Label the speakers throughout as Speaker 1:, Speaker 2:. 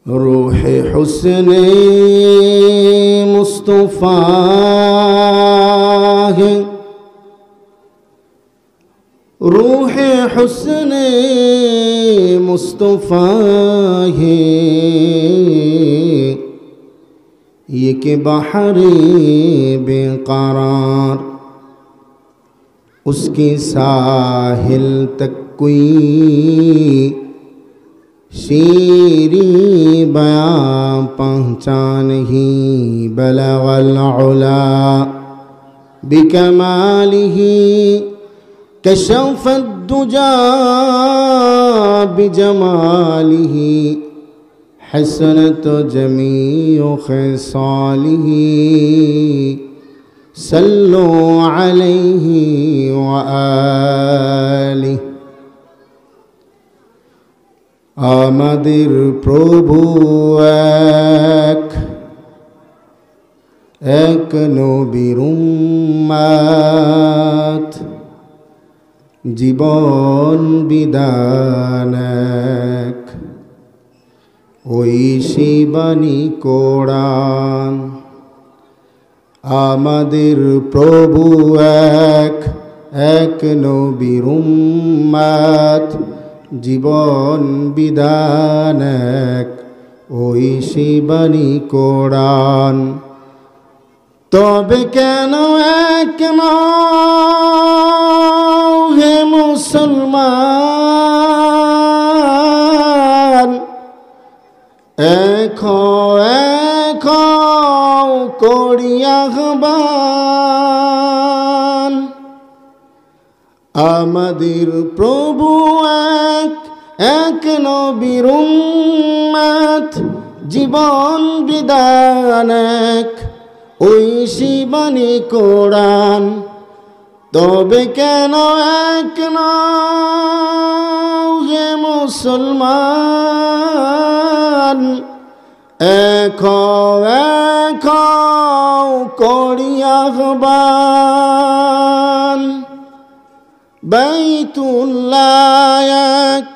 Speaker 1: रूहे हुस्ने मुस्तफ़ा है, रूहे हुस्ने मुस्तफ़ा है, ये के बहरे बेकरार, उसके साहिल तक कोई शेरी बयां पहचान ही, बलगल उला बिकमालिही, कशफत दुजा बिजमालिही, हसनत जमीउ खिसालिही, सल्लु अलैहि व आलिहि। आमादेर प्रभु एक नबीर उम्मत, जीवन विधान एक, ओई शिबानी कोरान। आमादेर प्रभु एक नबीर उम्मत, জীবন বিধান এক, ওই শিবানী কোরআন। তবে কেন এক নও হে মুসলমান, এক এক করিয়া আহ্বান। আমাদের প্রভু এক নবীর উম্মত, জীবন বিধান এক, ওই শিবানী কোরআন। তবে কেন এক নও হে মুসলমান, এক এক করিয়া আহ্বান। বাইতুল্লাহ এক,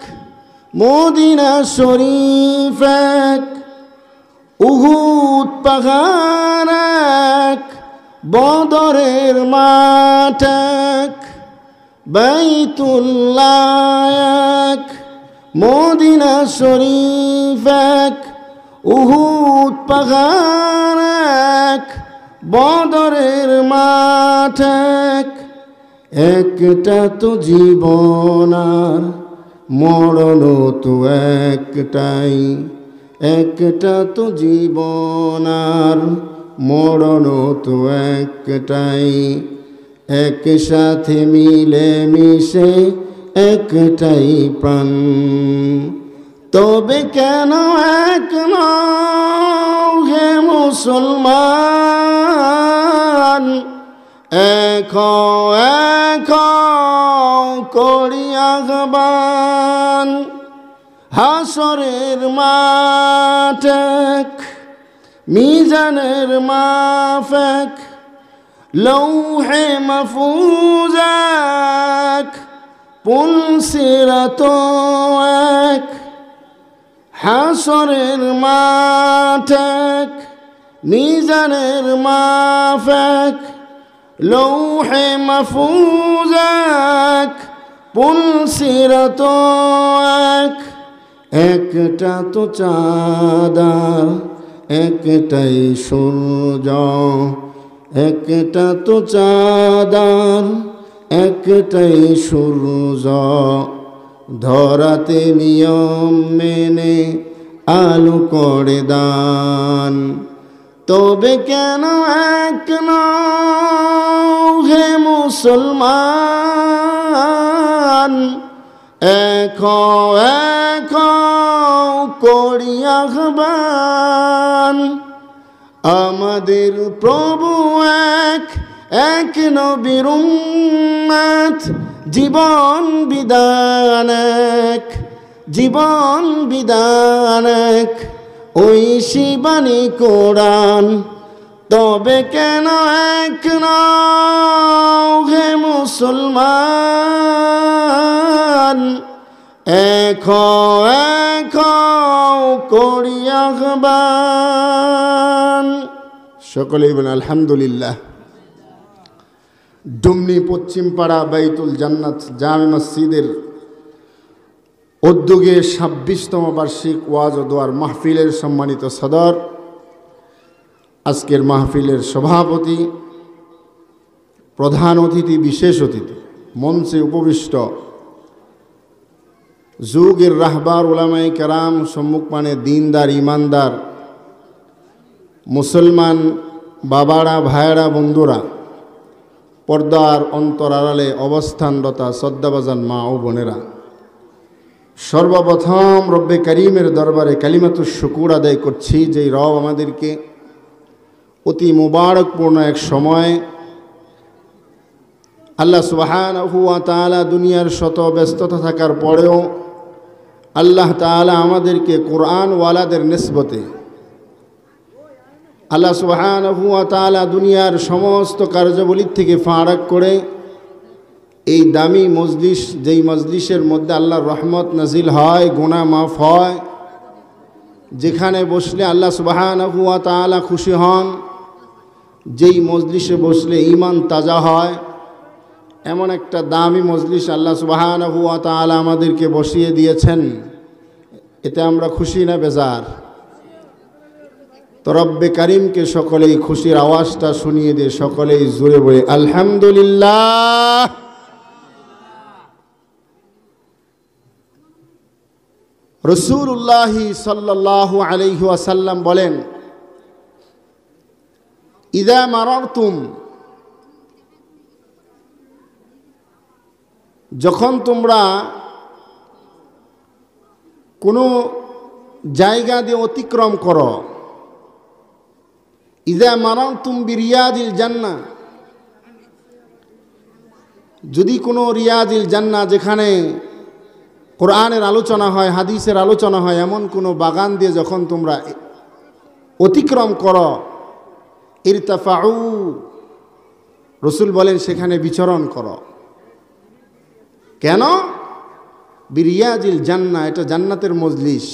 Speaker 1: মদিনা শরীফ এক, উহুদ পাহাড় এক, বদরের মাঠ এক। বাইতুল্লাহ এক, মদিনা শরীফ এক, উহুদ পাহাড় এক, বদরের মাঠ এক। একটা তো জীবন আর মরণ তো একটাই, একটা তো জীবন আর মরণ তো একটাই, একসাথে মিলে মিশে একটাই প্রাণ। তবে কেন এক নও হে মুসলমান, এক এক করিয়া আহ্বান। হাসরের মাঠ এক, মিজানের মাপ এক, লৌহে মাহফুজ এক, পুলসিরাত এক। হাসরের মাঠ এক, মিজানের মাপ এক, লৌহে মাহফুজ এক, পুলসিরাত এক। একটা তো চাঁদার একটাই সূর্য, একটা তো চাঁদার একটাই সূর্য, ধরাতে নিয়ম মেনে আলো করে দান। তবে কেন এক নও হে মুসলমান, এক এক করিয়া আহ্বান। আমাদের প্রভু এক নবীর উম্মত, জীবন বিধান এক, জীবন বিধান এক, ওই শিবানী কোরআন। তবে কেন এক নও হে মুসলমান, এখো এখো করি আহ্বান। সকলেই বলেন আলহামদুলিল্লাহ। ডুমনি পশ্চিমপাড়া বাইতুল জান্নাত জামে মসজিদের উদ্যোগে ২৬তম বার্ষিক ওয়াজ ও দোয়ার মাহফিলের সম্মানিত সদর, আজকের মাহফিলের সভাপতি, প্রধান অতিথি, বিশেষ অতিথি, মঞ্চে উপবিষ্ট যুগের রাহবার উলামায়ে কেরাম, সম্মুখপানে দিনদার ইমানদার মুসলমান বাবারা, ভাইয়েরা, বন্ধুরা, পর্দার অন্তর আড়ালে অবস্থানরতা শ্রদ্ধাভাজন মা ও বোনেরা, সর্বপ্রথম রব্বে করিমের দরবারে কালিমাতুশ শুকুর আদায় করছি, যেই রব আমাদেরকে অতি মুবারকপূর্ণ এক সময় আল্লাহ সুবহানাহু ওয়া তাআলা দুনিয়ার শত ব্যস্ততা থাকার পরেও আল্লাহ তাআলা আমাদেরকে কোরআন ওয়ালাদের নিসবতে আল্লাহ সুবহানাহু ওয়া তাআলা দুনিয়ার সমস্ত কার্যাবলী থেকে ফারাক করে এই দামি মজলিস, যেই মজলিসের মধ্যে আল্লাহর রহমত নাজিল হয়, গুনাহ মাফ হয়, যেখানে বসলে আল্লাহ সুবহানাহু ওয়া তাআলা খুশি হন, যেই মজলিসে বসলে ঈমান তাজা হয়, এমন একটা দামি মজলিস আল্লাহ সুবহানাহু ওয়া তাআলা আমাদেরকে বসিয়ে দিয়েছেন। এতে আমরা খুশি না বেজার? তো রব্বে কারিমকে সকলেই খুশির আওয়াজটা শুনিয়ে দিয়ে সকলেই জোরে বলে আলহামদুলিল্লাহ। রাসূলুল্লাহ সাল্লাল্লাহু আলাইহি ওয়াসাল্লাম বলেন, ইযা মারারতুম, যখন তোমরা কোনো জায়গা দিয়ে অতিক্রম করো, ইযা মারারতুম বিরিয়াদিল জান্নাহ, যদি কোনো রিয়াদিল জান্নাহ, যেখানে কোরআনের আলোচনা হয়, হাদিসের আলোচনা হয়, এমন কোনো বাগান দিয়ে যখন তোমরা অতিক্রম করো, ইরতাফাউ, রাসূল বলেন সেখানে বিচরণ করো। কেন? বিরিয়াদিল জান্নাহ, এটা জান্নাতের মজলিস।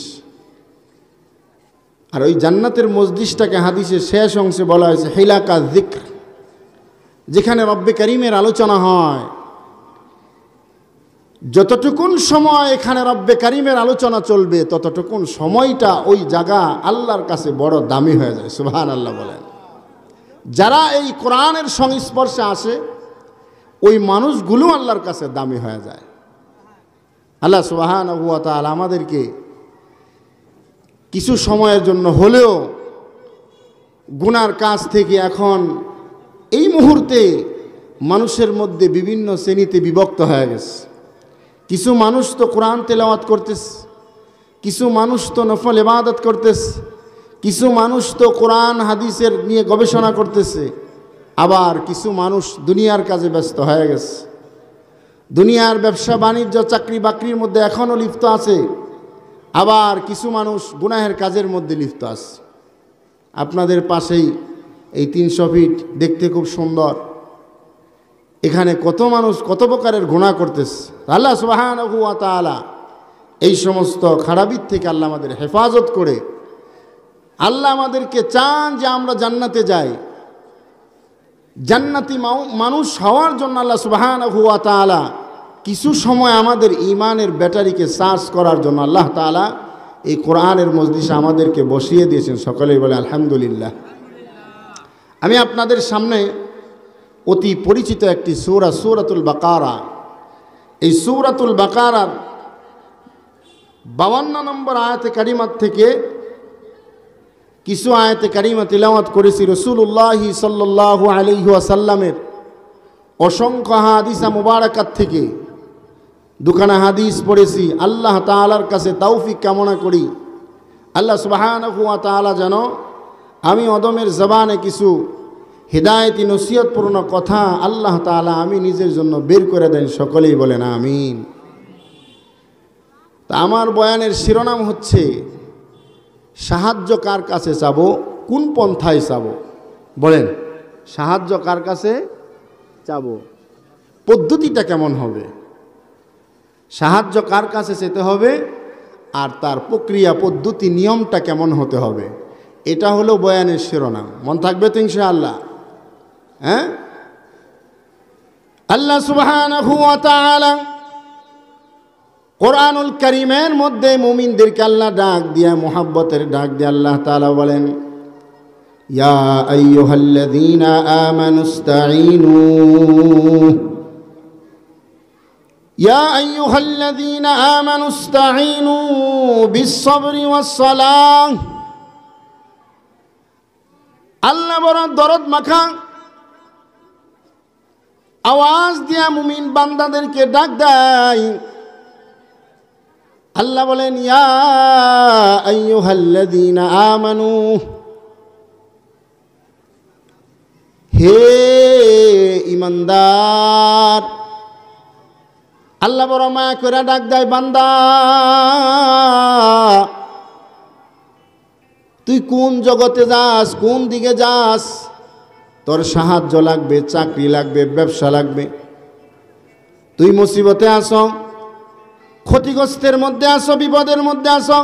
Speaker 1: আর ওই জান্নাতের মজলিসটাকে হাদিসের শেষ অংশে বলা হয়েছে হিলাকা যিকর, যেখানে রব্বে করিমের আলোচনা হয়। যতটুকুন সময় এখানে রব্বে করিমের আলোচনা চলবে, ততটুকুন সময়টা ওই জায়গা আল্লাহর কাছে বড় দামি হয়ে যায়। সুবহানাল্লাহ বলেন। যারা এই কোরআনের সংস্পর্শে আসে, ওই মানুষগুলো আল্লাহর কাছে দামি হয়ে যায়। আল্লাহ সুবহানাহু ওয়া তাআলা আমাদেরকে কিছু সময়ের জন্য হলেও গুনার কাজ থেকে এখন এই মুহূর্তে মানুষের মধ্যে বিভিন্ন শ্রেণীতে বিভক্ত হয়ে গেছে। কিছু মানুষ তো কোরআন তেলাওয়াত করতেছে, কিছু মানুষ তো নফল ইবাদত করতেছে, কিছু মানুষ তো কোরআন হাদিসের নিয়ে গবেষণা করতেছে, আবার কিছু মানুষ দুনিয়ার কাজে ব্যস্ত হয়ে গেছে। দুনিয়ার ব্যবসা বাণিজ্য, চাকরি বাকরির মধ্যে এখনও লিপ্ত আছে, আবার কিছু মানুষ গুনাহের কাজের মধ্যে লিপ্ত আছে। আপনাদের পাশেই এই ৩০০ ফিট দেখতে খুব সুন্দর, এখানে কত মানুষ কত প্রকারের গুনাহ করতেছে। আল্লাহ সুবহানাহু ওয়া তাআলা এই সমস্ত খারাপির থেকে আল্লাহ আমাদের হেফাজত করে, আল্লাহ আমাদেরকে চান যে আমরা জান্নাতে যাই। জান্নাতি মানুষ হওয়ার জন্য আল্লাহ সুবহানাহু ওয়া তাআলা কিছু সময় আমাদের ঈমানের ব্যাটারিকে চার্জ করার জন্য আল্লাহ তাআলা এই কোরআনের মজলিসে আমাদেরকে বসিয়ে দিয়েছেন। সকলেই বলে আলহামদুলিল্লাহ। আমি আপনাদের সামনে অতি পরিচিত একটি সূরা, সূরাতুল বাকারা, এই সূরাতুল বাকারার 52 নম্বর আয়াতে কারিমাত থেকে কিছু আয়াতে কারিমা তিলাওয়াত করেছি। রাসূলুল্লাহ সাল্লাল্লাহু আলাইহি ওয়াসাল্লামের অসংখ্য হাদিসা মুবারাকাত থেকে দুখানা হাদিস পড়েছি। আল্লাহ তাআলার কাছে তৌফিক কামনা করি, আল্লাহ সুবহানাহু ওয়া তাআলা যেন আমি অদমের জবানে কিছু হিদায়তি নসিহতপূর্ণ কথা আল্লাহ তাআলা আমি নিজের জন্য বের করে দেন। সকলেই বলেন আমিন। তা আমার বয়ানের শিরোনাম হচ্ছে সাহায্য কার কাছে চাবো, কোন পন্থায় চাবো? বলেন, সাহায্য কার কাছে চাবো, পদ্ধতিটা কেমন হবে? সাহায্য কার কাছে যেতে হবে আর তার প্রক্রিয়া পদ্ধতি নিয়মটা কেমন হতে হবে, এটা হলো বয়ানের শিরোনাম। মন থাকবে তো ইনশাআল্লাহ? হ্যাঁ, আল্লাহ সুবহানাহু ওয়া তাআলা কোরআনুল কারীমের মধ্যে মুমিনদেরকে আল্লাহ ডাক দিয়া, মুহাব্বতের ডাক দিয়ে আল্লাহ তাআলা বলেন, ইয়া আইয়ুহাল্লাযীনা আমানুস্তাঈনু, ইয়া আইয়ুহাল্লাযীনা আমানুস্তাঈনু বিস-সাবরি ওয়াস-সালাহ। আল্লাহ বড় দরদ মাখা আওয়াজ দিয়া মুমিন বান্দাদেরকে ডাক দেয়। আল্লাহ বলেন, ইয়া আইয়ুহাল্লাযীনা আমানু, হে ঈমানদার। আল্লাহ বড় মায়া করে ডাক দেয়, বান্দা তুই কোন জগতে যাস, কোন দিকে যাস? তোর সাহায্য লাগবে, চাকরি লাগবে, ব্যবসা লাগবে, তুই মুসিবতে আসো, ক্ষতিগ্রস্তের মধ্যে আসো, বিপদের মধ্যে আসো,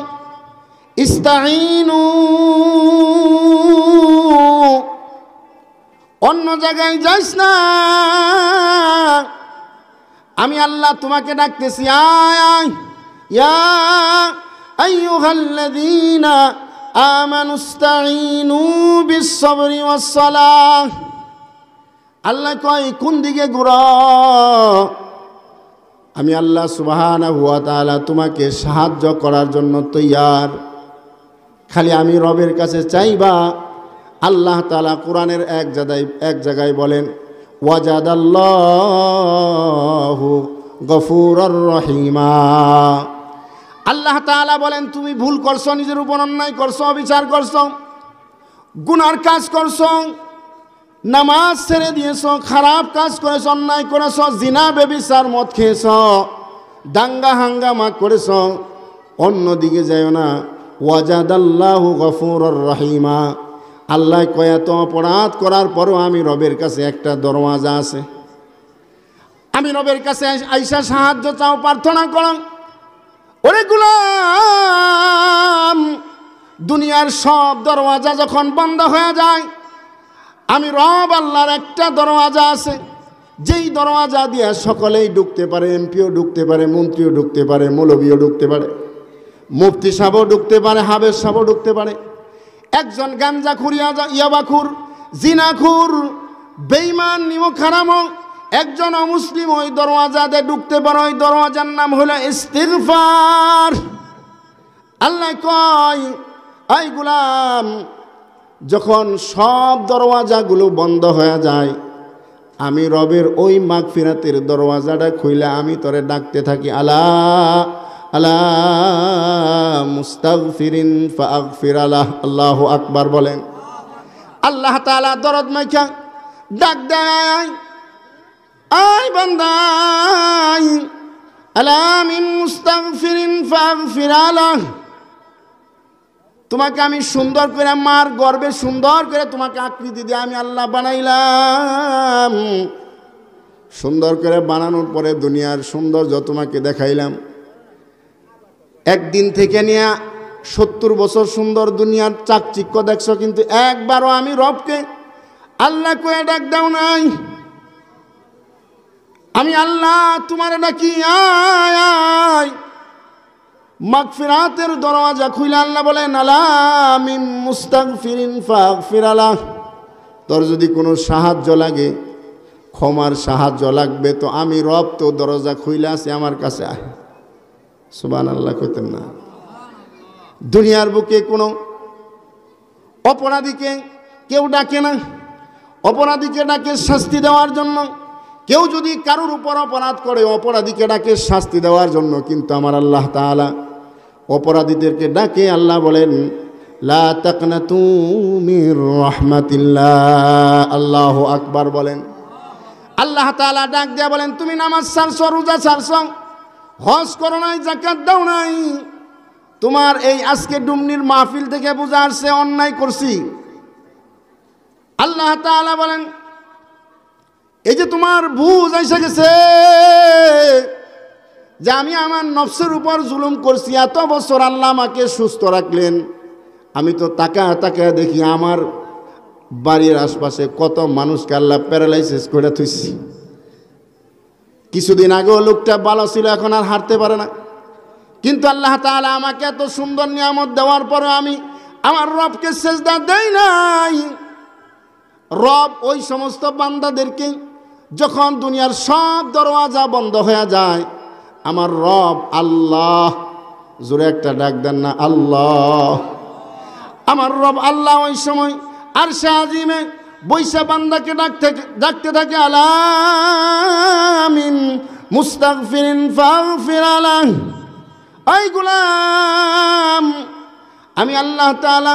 Speaker 1: ইস্তাঈনু, অন্য জায়গায় যাইস না, আমি আল্লাহ তোমাকে ডাকতেছি, আয় আয়, ইয়া আইয়ুহাল্লাযীনা আমানুস্তাঈনু বিস-সাবরি ওয়াস-সালাহ। আল্লাহ কয়, কোন দিকে ঘুরো? আমি আল্লাহ সুবহানাহু ওয়া তাআলা তোমাকে সাহায্য করার জন্য তৈয়ার, খালি আমি রবের কাছে চাইবা। আল্লাহ তাআলা কোরআনের এক জায়গায় বলেন, ওয়াজাদাল্লাহু গফুরুর রহিমা। আল্লাহ তাআলা বলেন, তুমি ভুল করছো, নিজের উপর অন্যায় করছো, অবিচার করছো, গুনার কাজ করছো, নামাজ ছেড়ে দিয়েছো, খারাপ কাজ করেছো, অন্যায় করেছো, জিনা ব্যভিচার মদ খেয়েছো, দাঙ্গা হাঙ্গামা করেছো, অন্যদিকে যাইও না। ওয়াজাদাল্লাহু গফুরুর রহিমা। আল্লাহ কয়, এত অপরাধ করার পরও আমি রবের কাছে একটা দরওয়াজা আছে, আমি রবের কাছে আইসা সাহায্য চাও, প্রার্থনা করো। ওরে গোলাম, দুনিয়ার সব দরওয়াজা যখন বন্ধ হয়ে যায়, আমি রব আল্লাহর একটা দরওয়াজা আছে, যেই দরওয়াজা দিয়ে সকলেই ঢুকতে পারে। এমপিও ঢুকতে পারে, মন্ত্রীও ঢুকতে পারে, মৌলবীও ঢুকতে পারে, মুফতি সাহেবও ঢুকতে পারে, হাফেজ সাহেবও ঢুকতে পারে। একজন গাঞ্জাখুর, ইয়াবাখুর, জিনাখুর, বেঈমান, নিমক হারাম একজন অমুসলিম ওই দরওয়াজাতে ঢুকতে পারে। ওই দরওয়াজার নাম হলো ইস্তিগফার। আল্লাহ কয়, এই গোলাম, যখন সব দরওয়াজাগুলো বন্ধ হয়ে যায়, আমি রবের ওই মাগফিরাতের দরওয়াজাটা খুইলে আমি তোরে ডাকতে থাকি, আলা আলা মুস্তাগফিরিন ফাগফির আলাহ। আল্লাহু আকবার বলেন। আল্লাহ তাআলা দরদ মাইখা ডাক দেয়, আয় বান্দা, আলা মিন মুস্তাগফিরিন ফাগফির আলাহ। তোমাকে আমি সুন্দর করে, মার গর্বে সুন্দর করে তোমাকে আকৃতি দিয়ে আমি আল্লাহ বানাইলাম। সুন্দর করে বানানোর পরে দুনিয়ার সৌন্দর্য তোমাকে দেখাইলাম। একদিন থেকে নিয়ে 70 বছর সুন্দর দুনিয়ার চাকচিক্য দেখছো, কিন্তু একবারও আমি রবকে আল্লাহ কয়ে ডাক দাও নাই। আমি আল্লাহ তোমার ডাকি, আয় আয়। মাগফিরাতের দরওয়াজা খুলে আল্লাহ বলেন, আলা মিন মুস্তাগফিরিন ফাগফির আলাহ। তোর যদি কোনো সাহায্য লাগে, ক্ষমার সাহায্য লাগবে, তো আমি রব তো দরজা খুইলা আছে, আমার কাছে আয়। সুবহানাল্লাহ কইতেন না? দুনিয়ার বুকে কোনো অপরাধীকে কেউ ডাকে না, অপরাধীকে ডাকে শাস্তি দেওয়ার জন্য। কেউ যদি কারোর উপর অপরাধ করে, অপরাধীকে ডাকে শাস্তি দেওয়ার জন্য, কিন্তু আমার আল্লাহ তাআলা অপরাধীদেরকে ডাকে। আল্লাহ বলেন, লা তাকনাতু মির রাহমাতিল্লাহ। আল্লাহু আকবার বলেন। আল্লাহ তাআলা ডাক দেয়া বলেন, তুমি নামাজ ছাড়ছো, রোজা ছাড়ছো, হজ করো নাই, যাকাত দাও নাই, তোমার এই আজকে ডুমনির মাহফিল থেকে বুঝা আসছে অন্যায় করছি। আল্লাহ তাআলা বলেন, এই যে তোমার বুঝ এসে গেছে, যে আমি আমার নফসের উপর জুলুম করছি, এত বছর আল্লাহ আমাকে সুস্থ রাখলেন, আমি তো তাকায় দেখি আমার বাড়ির আশপাশে কত মানুষকে আল্লাহ প্যারালাইসিস করে থুইছি। কিছুদিন আগেও লোকটা ভালো ছিল, এখন আর হাঁটতে পারে না। কিন্তু আল্লাহ তাআলা আমাকে এত সুন্দর নিয়ামত দেওয়ার পরে আমি আমার রবকে সেজদা দেই নাই। রব ওই সমস্ত বান্দাদেরকে যখন দুনিয়ার সব দরওয়াজা বন্ধ হয়ে যায়, আমার রব আল্লাহ, জোরে একটা ডাক দেন না আল্লাহ। আমার রব আল্লাহ ওই সময় আরশে আজিমে বৈশা বান্দাকে ডাকতে থাকে, আলামিন মুস্তাগফিরিন ফাগফির আলাহ। আই গোলাম, আমি আল্লাহ তাআলা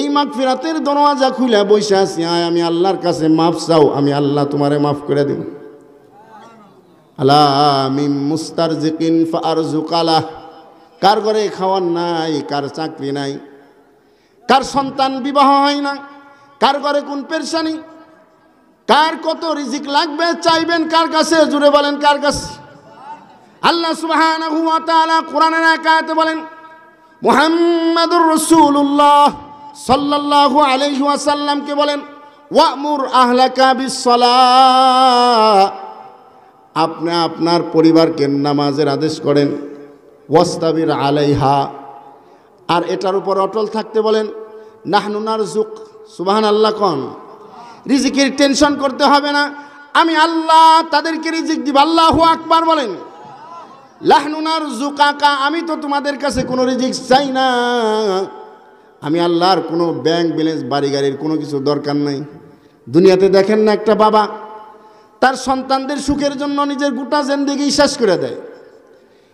Speaker 1: এই মাগফিরাতের দরওয়াজা খুলে বসে আছি, আয় আমি আল্লাহর কাছে মাফ চাও, আমি আল্লাহ তোমারে মাফ করে দেব। আলামিন মুস্তারজিকিন ফারজুকালাহ। কার ঘরে খাওয়ার নাই, কার চাকরি নাই, কার সন্তান বিবাহ হয় না, কার ঘরে কোন পেরেশানি, কার কত রিজিক লাগবে, চাইবেন কার কাছে? জুড়ে বলেন কার কাছে? আল্লাহ সুবহানাহু ওয়া তাআলা কোরআনের এক আয়াতে বলেন, মুহাম্মাদুর রাসূলুল্লাহ সাল্লাল্লাহু আলাইহি ওয়াসাল্লামকে বলেন, ওয়ামুর আহলাকা বিসসালাহ, আপনি আপনার পরিবারকে নামাজের আদেশ করেন, ওয়াস্তাবির আলাইহা, আর এটার উপর অটল থাকতে বলেন। নাহনু নারযুক, সুবহানাল্লাহ কোন, রিজিকের টেনশন করতে হবে না, আমি আল্লাহ তাদেরকে রিজিক দিব। আল্লাহু আকবার বলেন। লাহনু নারযুকাকা, আমি তো তোমাদের কাছে কোনো রিজিক চাই না, আমি আল্লাহর কোনো ব্যাংক ব্যালেন্স বাড়ি গাড়ির কোনো কিছু দরকার নাই। দুনিয়াতে দেখেন না একটা বাবা তার সন্তানদের সুখের জন্য নিজের গোটা জিন্দেগি শেষ করে দেয়।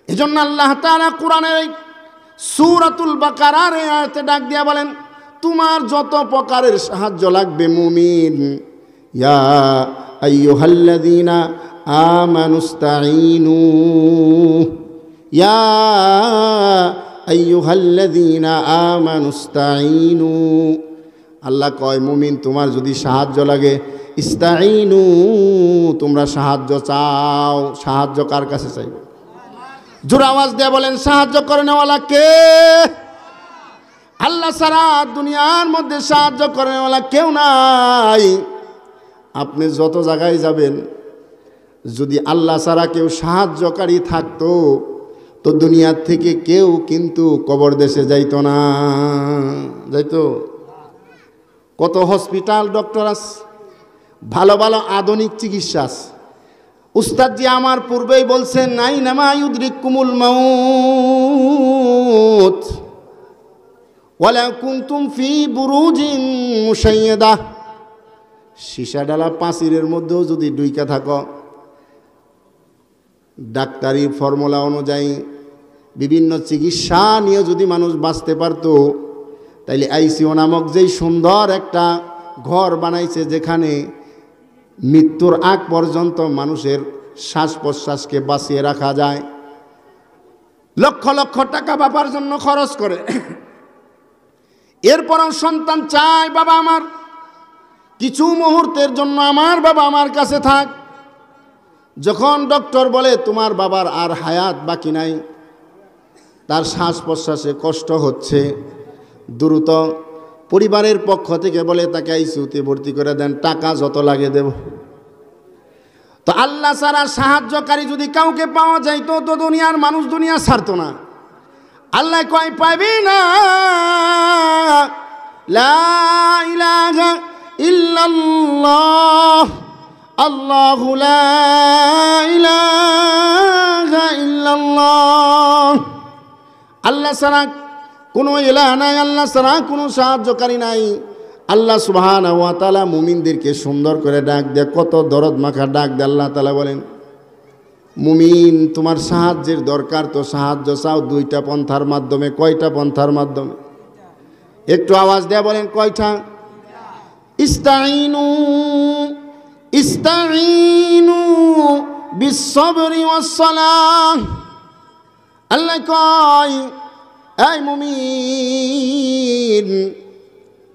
Speaker 1: এজন্য আল্লাহ তাআলা কোরআনের এই সূরাতুল বাকারার আয়াতে ডাক দিয়া বলেন, তোমার যত প্রকারের সাহায্য লাগবে মুমিন, ইয়া আইয়ুহাল্লাযীনা আমানুস্তাঈনু, ইয়া আইয়ুহাল্লাযীনা আমানুস্তাঈনু। আল্লাহ কয় মুমিন তোমার যদি সাহায্য লাগে, ইস্তাঈনু, তোমরা সাহায্য চাও। সাহায্য কার কাছে চাইবে? জোরে আওয়াজ দিয়ে বলেন, সাহায্য করেনেওয়ালা কে? আল্লাহ ছাড়া দুনিয়ার মধ্যে সাহায্য করেনেওয়ালা কেউ নাই। আপনি যত জায়গায় যাবেন, যদি আল্লাহ ছাড়া কেউ সাহায্যকারী থাকতো তো দুনিয়ার থেকে কেউ কিন্তু কবর দেশে যাইতো না। যাইতো? কত হসপিটাল, ডক্টর আছে, ভালো ভালো আধুনিক চিকিৎসা আছে। উস্তাদজি আমার পূর্বেই বলছেন, আইনামা ইউদরিকুমুল মাউত ওয়ালা কুনতুম ফি বুরুজিন মুশাইয়াদা। সীসা ডালা পাঁচিরের মধ্যেও যদি ডুইকা থাকো, ডাক্তারি ফর্মুলা অনুযায়ী বিভিন্ন চিকিৎসা নিয়ে যদি মানুষ বাঁচতে পারতো, তাইলে আইসিইউ নামক যেই সুন্দর একটা ঘর বানাইছে, যেখানে মৃত্যুর আগ পর্যন্ত মানুষের শ্বাস প্রশ্বাসকে বাঁচিয়ে রাখা যায়, লক্ষ লক্ষ টাকা বাবার জন্য খরচ করে। এরপরও সন্তান চায় বাবা আমার কিছু মুহূর্তের জন্য আমার বাবা আমার কাছে থাক। যখন ডক্টর বলে তোমার বাবার আর হায়াত বাকি নাই, তার শ্বাস প্রশ্বাসে কষ্ট হচ্ছে, দ্রুত পরিবারের পক্ষ থেকে বলে তাকে আইসিইউতে ভর্তি করে দেন, টাকা যত লাগে দেব। তো আল্লাহ ছাড়া সাহায্যকারী যদি কাউকে পাওয়া যাইতো তো দুনিয়ার মানুষ দুনিয়া ছাড়তো না। আল্লাহ কয় পাবি না, লা ইলাহা ইল্লাল্লাহ, আল্লাহু লা ইলাহা ইল্লাল্লাহ। আল্লাহ ছাড়া কোনো ইলাহ নাই, আল্লাহ ছাড়া কোনো সাহায্যকারী নাই। আল্লাহ সুবহানাহু ওয়া তাআলা মুমিনদেরকে সুন্দর করে ডাক দেয়, কত দরদ মাখা ডাক দেয়। আল্লাহ তাআলা বলেন, মুমিন তোমার সাহায্যের দরকার, তো সাহায্য চাও দুইটা পন্থার মাধ্যমে। কয়টা পন্থার মাধ্যমে? একটু আওয়াজ দেয়া বলেন, কয়টা? ইস্তাঈনু ইস্তাঈনু বিস-সাবরি ওয়াস-সালাহ। আল্লাহ কয়, এই মুমিন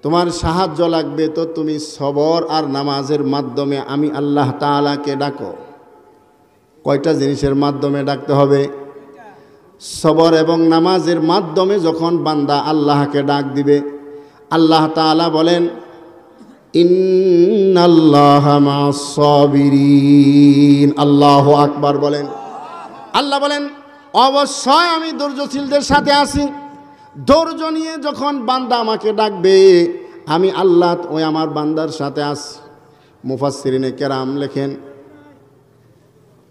Speaker 1: তোমার সাহায্য লাগবে তো তুমি সবর আর নামাজের মাধ্যমে আমি আল্লাহ তাআলাকে ডাকো। কয়টা জিনিসের মাধ্যমে ডাকতে হবে? সবর এবং নামাজের মাধ্যমে যখন বান্দা আল্লাহকে ডাক দিবে, আল্লাহ তাআলা বলেন ইন্নাল্লাহা মা'আস সাবিরিন। আল্লাহু আকবার বলেন। আল্লাহ বলেন অবশ্যই আমি ধৈর্যশীলদের সাথে আছি। ধৈর্য নিয়ে যখন বান্দা আমাকে ডাকবে, আমি আল্লাহ ওই আমার বান্দার সাথে আছি। মুফাসসিরিনে কেরাম লেখেন,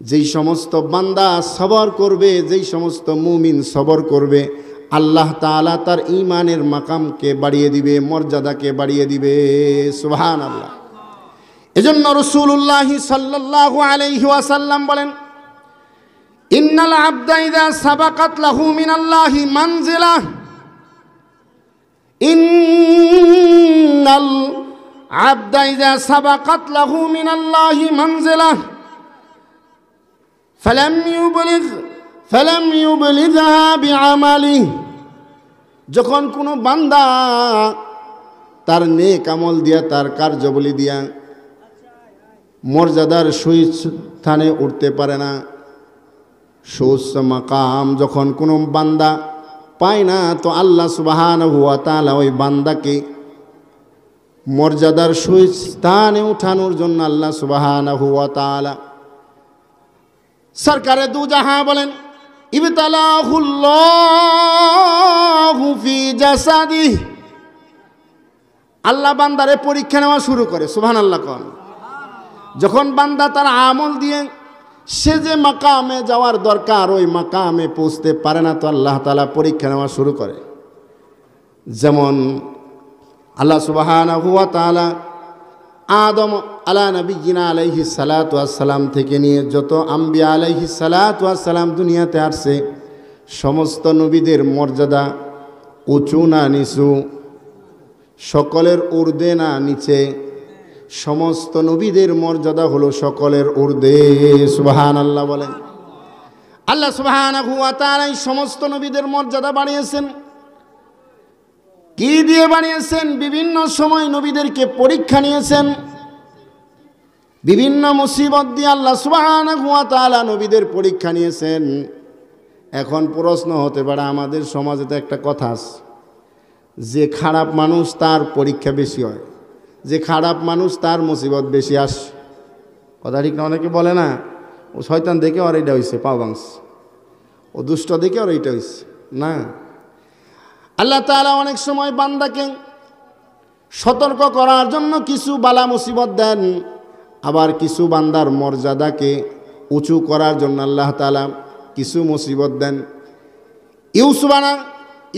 Speaker 1: যেই সমস্ত বান্দা সবর করবে, যেই সমস্ত মুমিন সবর করবে, আল্লাহ তাআলা তার ঈমানের মাকামকে বাড়িয়ে দিবে, মর্যাদাকে বাড়িয়ে দিবে। সুবহানাল্লাহ। এজন্য রাসূলুল্লাহ সাল্লাল্লাহু আলাইহি ওয়াসাল্লাম বলেন, ইন্নাল আবদা ইযা সাবাকাত লাহু মিনাল্লাহি মানজিলাহ, ইন্নাল আবদা ইযা সাবাকাত লাহু মিনাল্লাহি মানজিলাহ ফালাম ইউবলিগহা বিআমালিহি। যখন কোনো বান্দা তার নেক আমল দিয়া, তার কার্যাবলী দিয়া মর্যাদার শীর্ষ স্থানে উঠতে পারে না, সুউচ্চ মাকাম যখন কোনো বান্দা পায় না, তো আল্লাহ সুবহানাহু ওয়া তাআলা ওই বান্দাকে মর্যাদার শীর্ষ স্থানে উঠানোর জন্য আল্লাহ সুবহানাহু ওয়া তাআলা সরকারে দু জাহাঁ বলেন ইবতালাহুল্লাহু ফি জাসাদিহি। আল্লাহ বান্দারে পরীক্ষা নেওয়া শুরু করে। সুবহানাল্লাহ কোন। যখন বান্দা তার আমল দিয়ে সে যে মাকামে যাওয়ার দরকার ওই মাকামে পৌঁছতে পারে না, তো আল্লাহ তাআলা পরীক্ষা নেওয়া শুরু করে। যেমন আল্লাহ সুবহানাহু ওয়া তাআলা আদম আলা নবিয়িনা আলাইহিস সালাতু ওয়াস সালাম থেকে নিয়ে যত আম্বিয়া আলাইহিস সালাতু ওয়াস সালাম দুনিয়াতে আসছে, সমস্ত নবীদের মর্যাদা উঁচু না নিচু, সকলের ঊর্ধ্বে না নিচে, সমস্ত নবীদের মর্যাদা হলো সকলের ঊর্ধ্বে। সুবহানাল্লাহ বলেন। আল্লাহ সুবহানাহু ওয়া তাআলা এই সমস্ত নবীদের মর্যাদা বাড়িয়েছেন। কি দিয়ে বানিয়েছেন? বিভিন্ন সময় নবীদেরকে পরীক্ষা নিয়েছেন, বিভিন্ন মুসিবত দিয়ে আল্লাহ সুবহানাহু ওয়া তাআলা নবীদের পরীক্ষা নিয়েছেন। এখন প্রশ্ন হতে পারে, আমাদের সমাজে তো একটা কথা আছে, যে খারাপ মানুষ তার পরীক্ষা বেশি হয়, যে খারাপ মানুষ তার মুসিবত বেশি আসে। কথা ঠিক না? অনেকে বলে না, ও শয়তান দেখে ওর এইটা হয়েছে, পাও বাংস, ও দুষ্ট দেখে ওর এইটা হয়েছে। না, আল্লাহ তাআলা অনেক সময় বান্দাকে সতর্ক করার জন্য কিছু বালা মুসিবত দেন, আবার কিছু বান্দার মর্যাদাকে উঁচু করার জন্য আল্লাহ তাআলা কিছু মুসিবত দেন।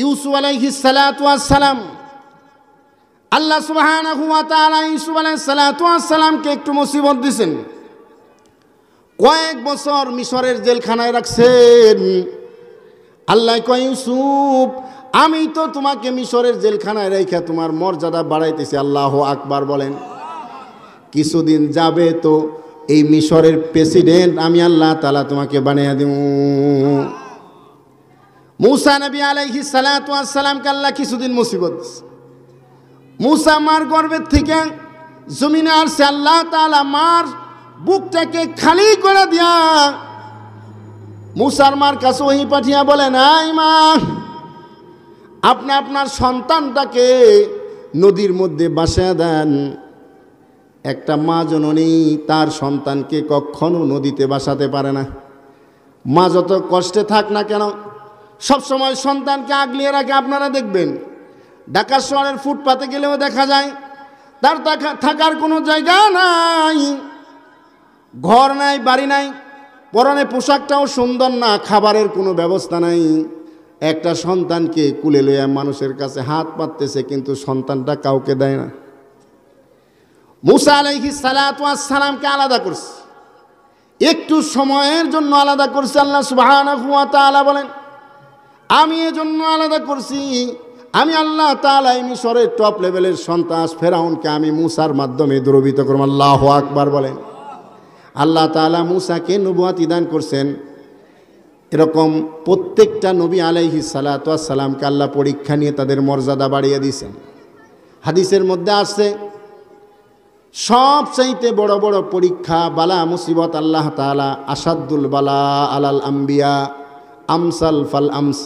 Speaker 1: ইউসুফ আলাইহিস সালাতু ওয়াস সালাম, আল্লাহ সুবহানাহু ওয়া তাআলা ইউসুফ আলাইহিস সালাতু ওয়াস সালামকে একটু মুসিবত দিয়েছেন। কয়েক বছর মিশরের জেলখানায় রাখছেন। আল্লাহ কয়, ইউসুফ আমি তো তোমাকে মিশরের জেলখানায় রেখে তোমার মর্যাদা বাড়াইতেছি। আল্লাহু আকবার বলেন। কিছুদিন যাবে তো এই মিশরের প্রেসিডেন্ট আমি আল্লাহ তাআলা তোমাকে বানিয়ে দেব। মূসা নবী আলাইহিস সালাতু ওয়াস সালামকে আল্লাহ কিছুদিন মুসিবত দিয়েছে। মূসা মার গর্ভের থেকে জমিনে আসছে, আল্লাহ তাআলা মার বুকটাকে খালি করে দিয়া মূসার মার কাছে ওহী পাঠিয়ে বলেন, আই মা, আপনি আপনার সন্তানটাকে নদীর মধ্যে ভাসিয়ে দেন। একটা মা জননী তার সন্তানকে কখনো নদীতে ভাসাতে পারে না। মা যত কষ্টে থাক না কেন সবসময় সন্তানকে আগলিয়ে রাখে। আপনারা দেখবেন ঢাকা শহরের ফুটপাতে গেলেও দেখা যায় তার থাকার কোনো জায়গা নাই, ঘর নাই, বাড়ি নাই, পরনে পোশাকটাও সুন্দর না, খাবারের কোনো ব্যবস্থা নাই। একটা সন্তানকে কুলে লইয়া মানুষের কাছে হাত পাততেছে, কিন্তু সন্তানটা কাউকে দেয় না। মূসা আলাইহিস সালাতু ওয়াস সালামকে আলাদা করছে, একটু সময়ের জন্য আলাদা করছে। আল্লাহ সুবহানাহু ওয়া তাআলা বলেন, আমি এজন্য আলাদা করছি, আমি আল্লাহ তাআলা মিশরের টপ লেভেলের সন্ত্রাস ফেরাউনকে আমি মূসার মাধ্যমে দ্রবীত করব। আল্লাহু আকবার বলেন। আল্লাহ তাআলা মূসাকে নবুয়ত দান করছেন। এরকম প্রত্যেকটা নবী আলাইহিস সালাতু ওয়াস সালামকে আল্লাহ পরীক্ষা নিয়ে তাদের মর্যাদা বাড়িয়ে দিয়েছেন। হাদিসের মধ্যে আছে, সবচাইতে বড় বড় পরীক্ষা বালা মুসিবত আল্লাহ তাআলা আসাদুল বালা আলাল আম্বিয়া, আমসাল ফাল আমস।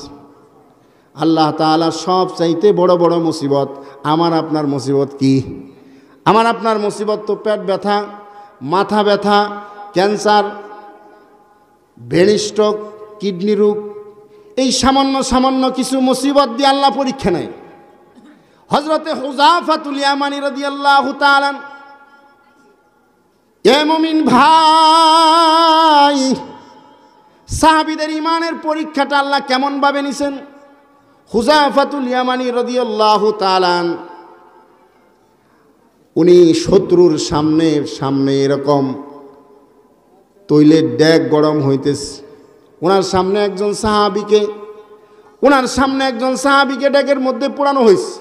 Speaker 1: আল্লাহ তাআলা সব চাইতে বড় বড় মুসিবত। আমার আপনার মুসিবত কি? আমার আপনার মুসিবত তো পেট ব্যথা, মাথা ব্যথা, ক্যান্সার, ব্রেন স্ট্রোক, কিডনি রোগ। এই সামান্য সামান্য কিছু মুসিবত দিয়ে আল্লাহ পরীক্ষা নেয়। হযরতে হুযাফাতুল ইয়ামানী রাদিয়াল্লাহু তাআলা, এ মুমিন ভাই, সাহাবীদের ঈমানের পরীক্ষাটা আল্লাহ কেমন ভাবে নিছেন? হুযাফাতুল ইয়ামানী রাদিয়াল্লাহু তাআলা উনি শত্রুর সামনে এরকম তৈলের ড্যাগ গরম হইতেছে, ওনার সামনে একজন সাহাবীকে ড্যাগের মধ্যে পোড়ানো হয়েছে।